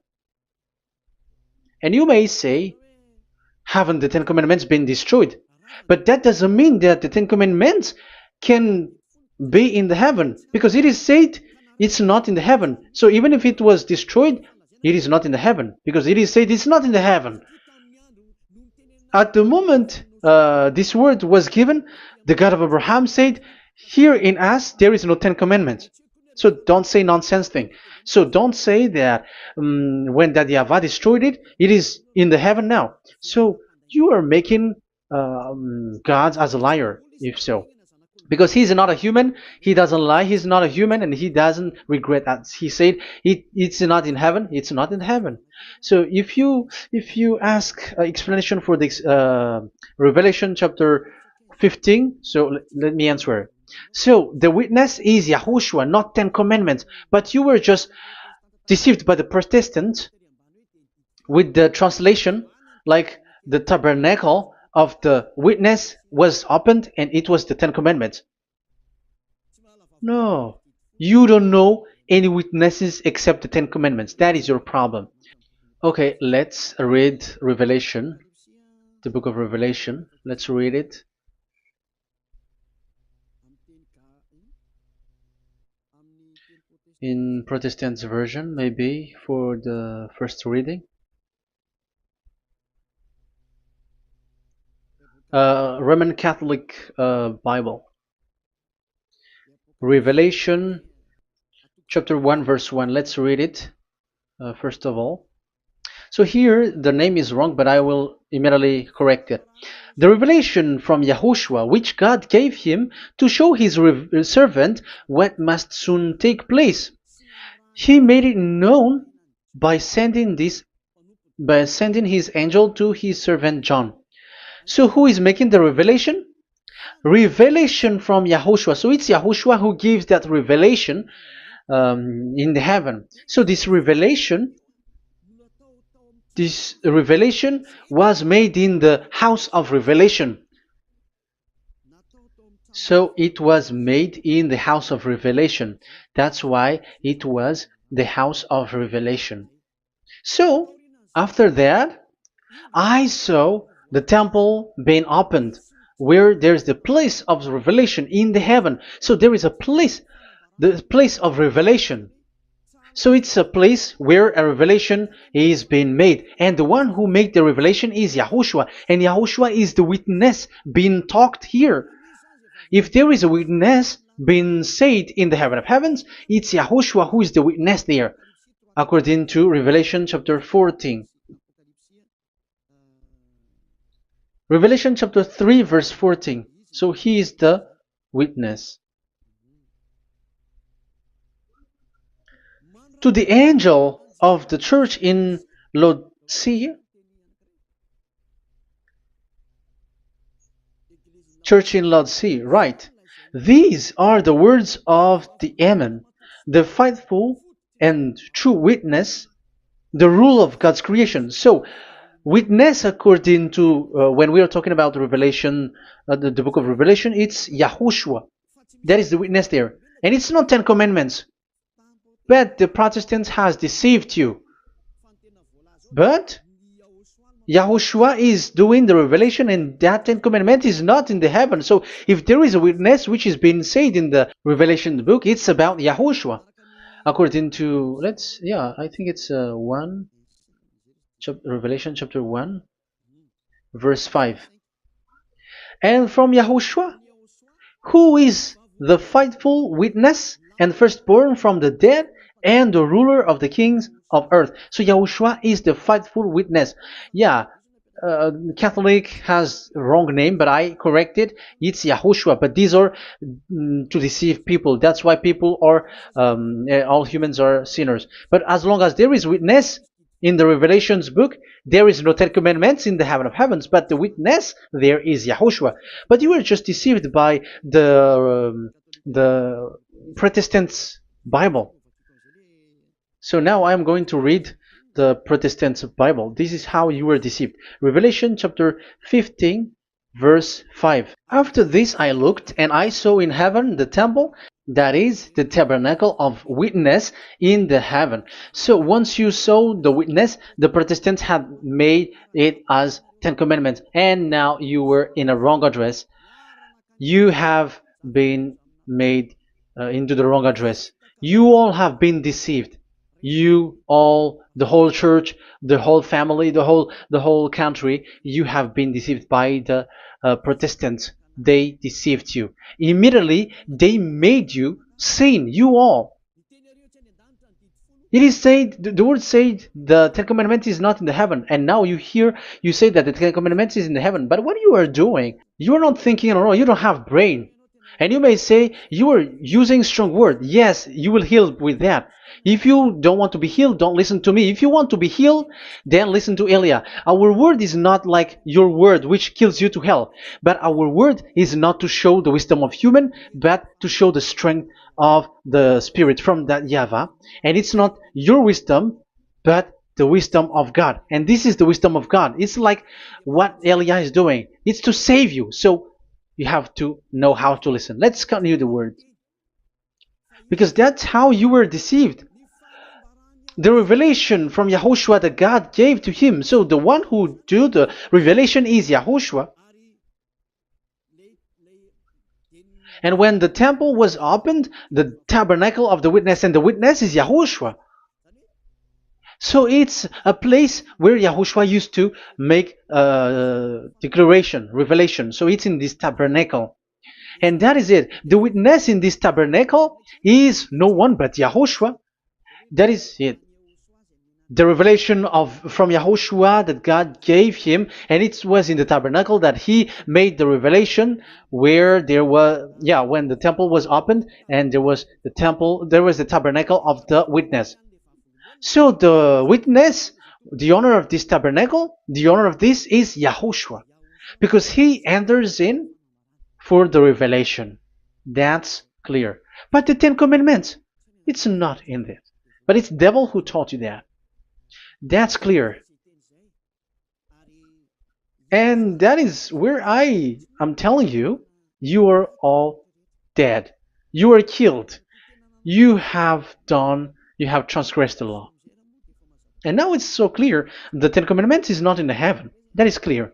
And you may say, haven't the Ten Commandments been destroyed? But that doesn't mean that the Ten Commandments can be in the heaven, because it is said it's not in the heaven. So even if it was destroyed, it is not in the heaven, because it is said it's not in the heaven. At the moment this word was given, the God of Abraham said, here in us there is no Ten Commandments. So don't say nonsense thing. So don't say that when that YAHVAH destroyed it, it is in the heaven now. So you are making God as a liar, if so. Because he's not a human, he doesn't lie, he's not a human, and he doesn't regret that. He said it's not in heaven, it's not in heaven. So if you ask explanation for this Revelation chapter 15, so let me answer. So the witness is YAHOSHUAH, not Ten Commandments. But you were just deceived by the Protestants with the translation, like the tabernacle of the witness was opened and it was the Ten Commandments. No, you don't know any witnesses except the Ten Commandments. That is your problem. Okay, let's read Revelation, the book of Revelation. Let's read it. In Protestant version, maybe for the first reading. Roman Catholic Bible. Revelation chapter 1 verse 1. Let's read it first of all. So here the name is wrong, but I will immediately correct it. The revelation from YAHOSHUAH, which God gave him to show his servant what must soon take place. He made it known by sending his angel to his servant John. So who is making the revelation? Revelation from YAHOSHUAH. So it's YAHOSHUAH who gives that revelation in the heaven. So this revelation was made in the house of revelation. So it was made in the house of revelation. That's why it was the house of revelation. So, after that, I saw the temple being opened, where there's the place of revelation in the heaven. So there is a place, the place of revelation. So it's a place where a revelation is being made. And the one who made the revelation is YAHOSHUAH. And YAHOSHUAH is the witness being talked here. If there is a witness being said in the heaven of heavens, it's YAHOSHUAH who is the witness there, according to Revelation chapter 14. Revelation chapter 3 verse 14. So he is the witness. To the angel of the church in Laodicea, church in Laodicea, right? These are the words of the Amen, the faithful and true witness, the rule of God's creation. So, witness according to when we are talking about Revelation, the book of Revelation, it's YAHOSHUAH. That is the witness there, and it's not 10 Commandments. But the Protestants has deceived you. But YAHOSHUAH is doing the revelation, and that 10 Commandment is not in the heaven. So if there is a witness which is being said in the Revelation book, it's about YAHOSHUAH. According to, I think it's Revelation chapter 1, verse 5. And from YAHOSHUAH, who is the faithful witness and firstborn from the dead, and the ruler of the kings of earth. So YAHOSHUAH is the faithful witness. Catholic has wrong name, but I corrected. It's YAHOSHUAH. But these are to deceive people. That's why people are all humans are sinners. But as long as there is witness in the Revelations book, there is no 10 Commandments in the heaven of heavens, but the witness there is YAHOSHUAH. But you were just deceived by the Protestants' Bible. So now I'm going to read the Protestants' Bible. This is how you were deceived. Revelation chapter 15, verse 5. After this I looked, and I saw in heaven the temple, that is the tabernacle of witness in the heaven. So once you saw the witness, the Protestants had made it as 10 Commandments, and now you were in a wrong address. You have been made into the wrong address. You all have been deceived. You all, the whole church, the whole family, the whole country, you have been deceived by the Protestants. They deceived you. Immediately, they made you sin. You all. It is said, the word said, the 10 Commandments is not in the heaven. And now you hear, you say that the 10 Commandments is in the heaven. But what you are doing, you are not thinking at all. You don't have brain. And you may say, you are using strong word. Yes, you will heal with that. If you don't want to be healed, don't listen to me. If you want to be healed, then listen to Elia. Our word is not like your word, which kills you to hell. But our word is not to show the wisdom of human, but to show the strength of the Spirit from that YAHVAH. And it's not your wisdom, but the wisdom of God. And this is the wisdom of God. It's like what Elia is doing. It's to save you. So you have to know how to listen. Let's continue the word. Because that's how you were deceived. The revelation from YAHOSHUAH that God gave to him. So the one who do the revelation is YAHOSHUAH. And when the temple was opened, the tabernacle of the witness, and the witness is YAHOSHUAH. So it's a place where YAHOSHUAH used to make declaration, revelation. So it's in this tabernacle. And that is it. The witness in this tabernacle is no one but YAHOSHUAH. That is it. The revelation from YAHOSHUAH that God gave him, and it was in the tabernacle that he made the revelation, where there was, when the temple was opened, and there was the tabernacle of the witness. So the witness, the owner of this tabernacle, the owner of this is YAHOSHUAH, because he enters in for the revelation. That's clear. But the 10 Commandments, it's not in this. But it's the devil who taught you that. That's clear. And that is where I am telling you, you are all dead. You are killed. You have done You have transgressed the law. And now it's so clear. The Ten Commandments is not in the heaven. That is clear.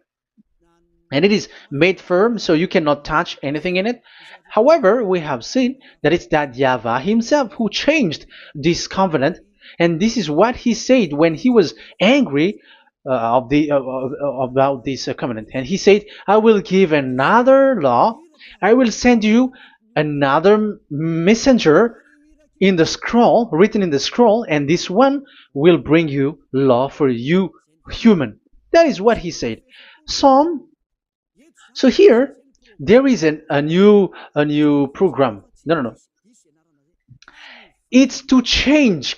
And it is made firm, so you cannot touch anything in it. However, we have seen that it's that YAHVAH himself who changed this covenant, and this is what he said when he was angry about this covenant. And he said, "I will give another law. I will send you another messenger in the scroll, written in the scroll, and this one will bring you law for you, human." That is what he said. Psalm so here there is a new program. No, no, no. It's to change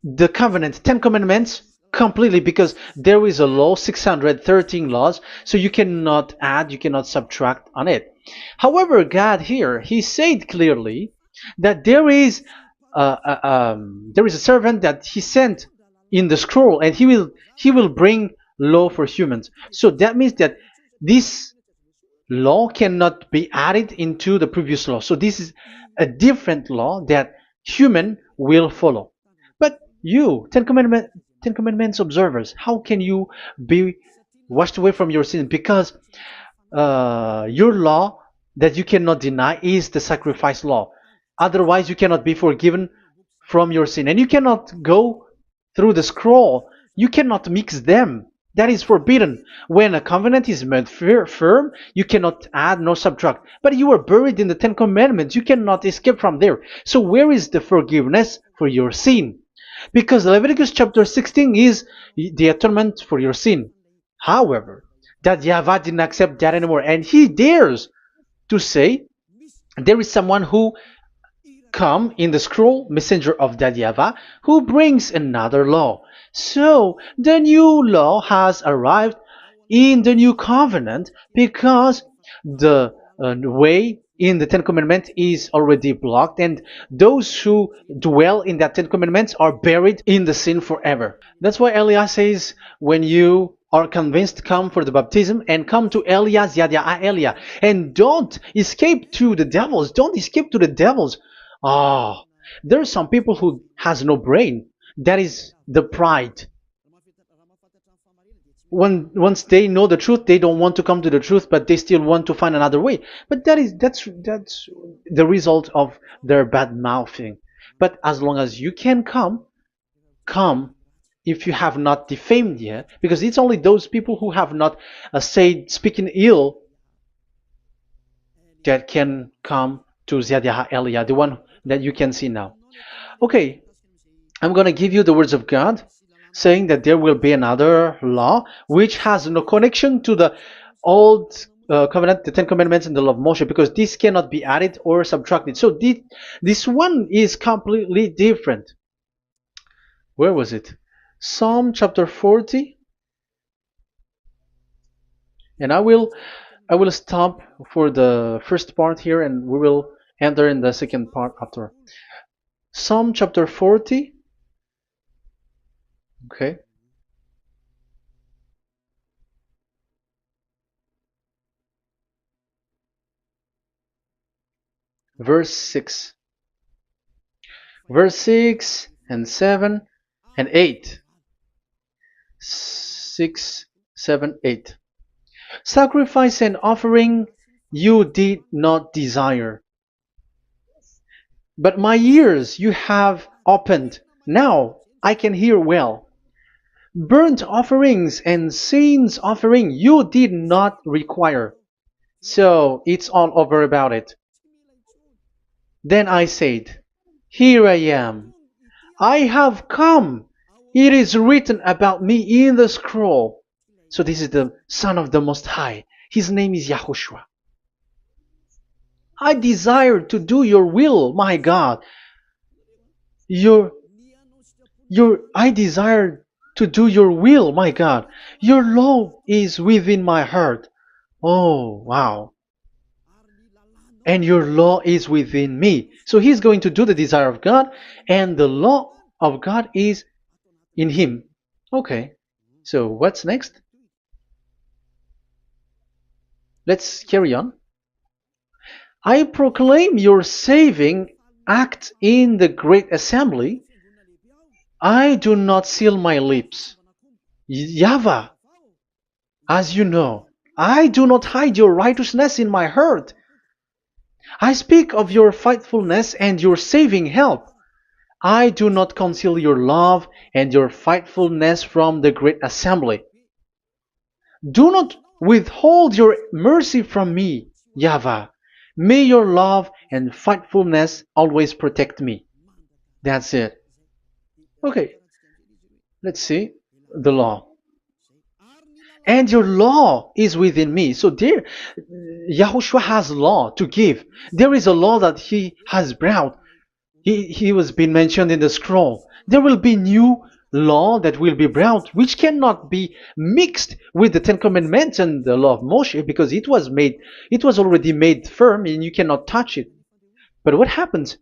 the covenant, Ten Commandments completely, because there is a law, 613 laws, so you cannot add, you cannot subtract on it. However, God here, He said clearly that there is a servant that He sent in the scroll, and He will bring law for humans. So that means that this law cannot be added into the previous law. So this is a different law that human will follow. But you, Ten Commandments observers, how can you be washed away from your sin? Because your law that you cannot deny is the sacrifice law. Otherwise, you cannot be forgiven from your sin. And you cannot go through the scroll. You cannot mix them. That is forbidden. When a covenant is made firm, you cannot add nor subtract. But you are buried in the Ten Commandments. You cannot escape from there. So where is the forgiveness for your sin? Because Leviticus chapter 16 is the atonement for your sin. However, that YAHVAH didn't accept that anymore. And he dares to say there is someone who come in the scroll, messenger of that YAHVAH, who brings another law. So the new law has arrived in the new covenant because the way in the Ten Commandments is already blocked, and those who dwell in that Ten Commandments are buried in the sin forever. That's why Elias says, when you are convinced, come for the baptism and come to Elias, Elia, and don't escape to the devils. Don't escape to the devils. Ah, there are some people who has no brain. That is the pride. Once they know the truth, they don't want to come to the truth, but they still want to find another way. But that's the result of their bad mouthing. But as long as you can come if you have not defamed yet, because it's only those people who have not said speaking ill that can come to Ziadiah Elia, the one that you can see now. Okay, I'm going to give you the words of God, saying that there will be another law which has no connection to the old covenant, the Ten Commandments and the law of Moshe, because this cannot be added or subtracted. So this one is completely different. Where was it? Psalm chapter 40. And I will stop for the first part here, and we will enter in the second part after. Psalm chapter 40. Okay. Verse 6. Verse 6 and 7 and 8. 6, 7, 8. Sacrifice and offering you did not desire, but my ears you have opened. Now I can hear well. Burnt offerings and sins offering you did not require. So it's all over about it. Then I said, here I am. I have come. It is written about me in the scroll. So this is the Son of the Most High. His name is YAHOSHUAH. I desire to do your will, my God. I desire to do your will, my God. Your law is within my heart. Oh, wow. And your law is within me. So he's going to do the desire of God, and the law of God is in him. Okay. So what's next? Let's carry on. I proclaim your saving act in the great assembly, I do not seal my lips. YAHVAH, as you know, I do not hide your righteousness in my heart. I speak of your faithfulness and your saving help. I do not conceal your love and your faithfulness from the great assembly. Do not withhold your mercy from me, YAHVAH. May your love and faithfulness always protect me. That's it. Okay, let's see the law. And your law is within me. So there, Yahushua has law to give. There is a law that he has brought. He was being mentioned in the scroll. There will be new law that will be brought, which cannot be mixed with the Ten Commandments and the law of Moshe, because it was already made firm, and you cannot touch it. But what happens?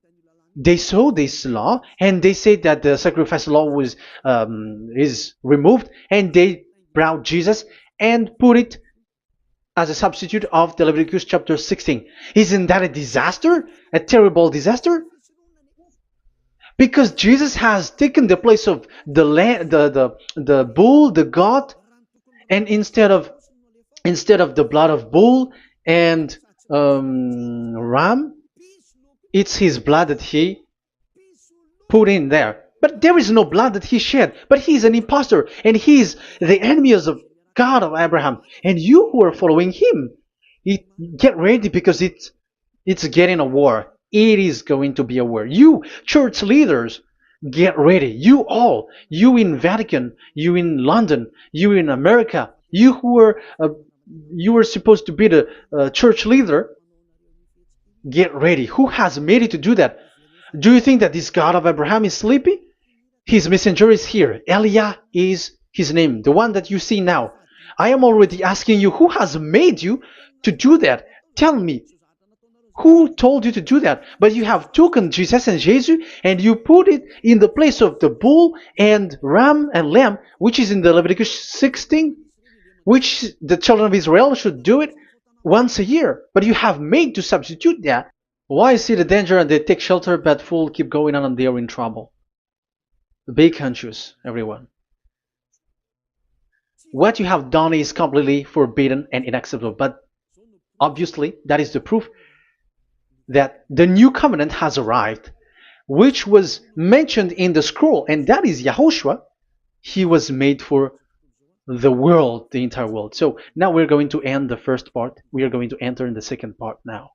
They saw this law, and they said that the sacrifice law was is removed, and they brought Jesus and put it as a substitute of the Leviticus chapter 16. Isn't that a disaster? A terrible disaster? Because Jesus has taken the place of the the bull, the goat, and instead of the blood of bull and ram, it's his blood that he put in there. But there is no blood that he shed. But he's an impostor, and he's the enemy of God of Abraham. And you who are following him, get ready, because it's getting a war. It is going to be a war. You church leaders, get ready. You all, you in Vatican, you in London, you in America, you were supposed to be the church leader. Get ready. Who has made it to do that? Do you think that this God of Abraham is sleepy? His messenger is here. Eliah is his name, the one that you see now. I am already asking you, who has made you to do that? Tell me, who told you to do that? But you have taken Jesus and Jesus, and you put it in the place of the bull and ram and lamb, which is in the Leviticus 16, which the children of Israel should do it once a year. But you have made to substitute that. Why see the danger and they take shelter, but fool keep going on and they are in trouble? Be conscious, everyone. What you have done is completely forbidden and unacceptable. But obviously, that is the proof that the new covenant has arrived, which was mentioned in the scroll, and that is Yahushua. He was made for the world, the entire world. So now we're going to end the first part. We are going to enter in the second part now.